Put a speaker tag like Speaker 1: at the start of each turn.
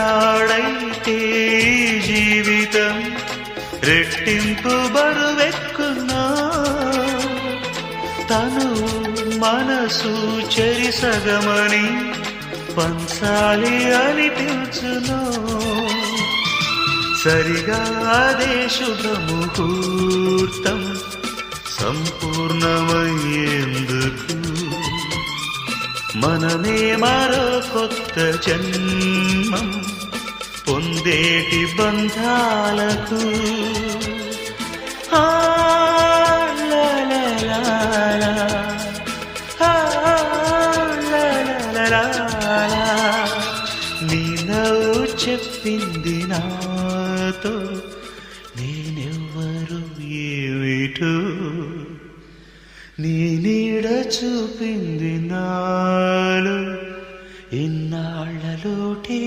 Speaker 1: ఈనాడైతే జీవితం రెట్టింపు బరువెక్కున్నా తను మనసు చెరిసగమని పంచాలి అనిపించును సరిగా అదే శుభముహూర్తం సంపూర్ణమయ్యేందుకు మనమే మరో కొత్త జన్మం పొందేటి బంధాలకు నీ నవ్వు చెప్పింది నాతో నేనెవ్వరు ఏమిటో నీ నీడ చూపింది నాలో ఇన్నాళ్ళలోటే